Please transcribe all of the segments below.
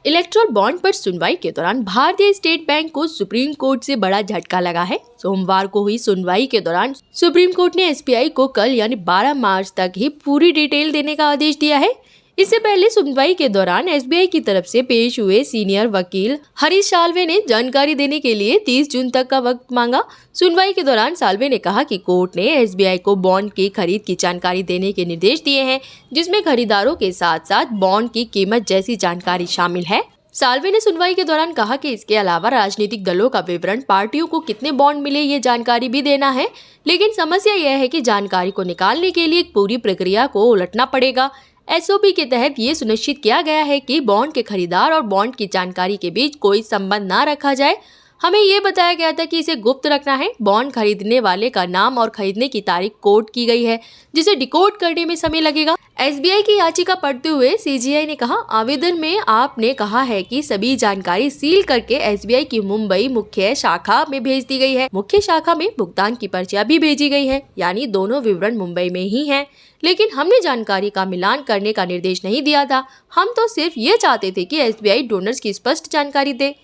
Erectile bond पर सुनवाई के दौरान भारतीय स्टेट बैंक को सुप्रीम कोर्ट से बड़ा झटका लगा है। सोमवार को हुई सुनवाई के दौरान सुप्रीम कोर्ट ने एसबीआई को कल यानी 12 मार्च तक ही पूरी डिटेल देने का आदेश दिया है। इससे पहले सुनवाई के दौरान एसबीआई की तरफ से पेश हुए सीनियर वकील हरीश साल्वे ने जानकारी देने के लिए 30 जून तक का वक्त मांगा। सुनवाई के दौरान साल्वे ने कहा कि कोर्ट ने एसबीआई को बॉन्ड की खरीद की जानकारी देने के निर्देश दिए हैं, जिसमें खरीदारों के साथ साथ बॉन्ड की कीमत जैसी जानकारी शामिल है। साल्वे ने सुनवाई के दौरान कहा कि इसके अलावा राजनीतिक दलों का विवरण, पार्टियों को कितने बॉन्ड मिले, ये जानकारी भी देना है। लेकिन समस्या यह है कि जानकारी को निकालने के लिए पूरी प्रक्रिया को उलटना पड़ेगा। एसओपी के तहत ये सुनिश्चित किया गया है कि बॉन्ड के खरीदार और बॉन्ड की जानकारी के बीच कोई संबंध ना रखा जाए। हमें ये बताया गया था कि इसे गुप्त रखना है। बॉन्ड खरीदने वाले का नाम और खरीदने की तारीख कोड की गई है, जिसे डिकोड करने में समय लगेगा। एसबीआई की याचिका पढ़ते हुए सीजीआई ने कहा, आवेदन में आपने कहा है कि सभी जानकारी सील करके एसबीआई की मुंबई मुख्य शाखा में भेज दी गई है। मुख्य शाखा में भुगतान की पर्चियां भी भेजी गई है, यानी दोनों विवरण मुंबई में ही हैं। लेकिन हमने जानकारी का मिलान करने का निर्देश नहीं दिया था। हम तो सिर्फ ये चाहते थे कि एसबीआई डोनर्स की स्पष्ट जानकारी दे।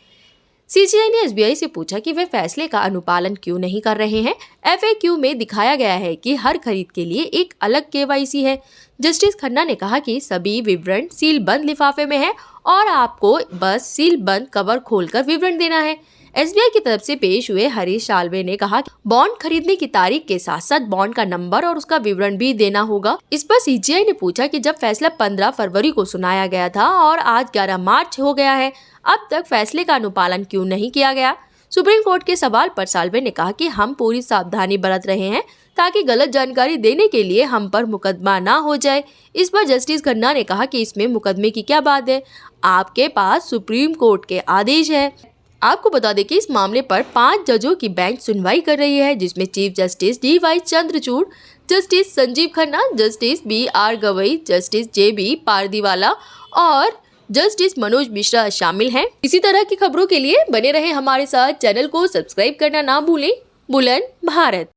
सीजीआई ने एसबीआई से पूछा कि वे फैसले का अनुपालन क्यों नहीं कर रहे हैं। एफएक्यू में दिखाया गया है कि हर खरीद के लिए एक अलग केवाईसी है। जस्टिस खन्ना ने कहा कि सभी विवरण सील बंद लिफाफे में है और आपको बस सील बंद कवर खोलकर विवरण देना है। एसबीआई की तरफ से पेश हुए हरीश साल्वे ने कहा कि बॉन्ड खरीदने की तारीख के साथ साथ बॉन्ड का नंबर और उसका विवरण भी देना होगा। इस पर सीजीआई ने पूछा कि जब फैसला 15 फरवरी को सुनाया गया था और आज 11 मार्च हो गया है, अब तक फैसले का अनुपालन क्यों नहीं किया गया। सुप्रीम कोर्ट के सवाल पर साल्वे ने कहा कि हम पूरी सावधानी बरत रहे हैं ताकि गलत जानकारी देने के लिए हम पर मुकदमा ना हो जाए। इस पर जस्टिस खन्ना ने कहा कि इसमें मुकदमे की क्या बात है, आपके पास सुप्रीम कोर्ट के आदेश है। आपको बता दें कि इस मामले पर 5 जजों की बेंच सुनवाई कर रही है, जिसमें chief justice D Y. Chandrachud, justice Sanjiv Khanna, justice B R. Gavai, justice J B. Pardiwala और जस्टिस मनोज मिश्रा शामिल हैं। इसी तरह की खबरों के लिए बने रहे हमारे साथ। चैनल को सब्सक्राइब करना ना भूलें। बुलंद भारत।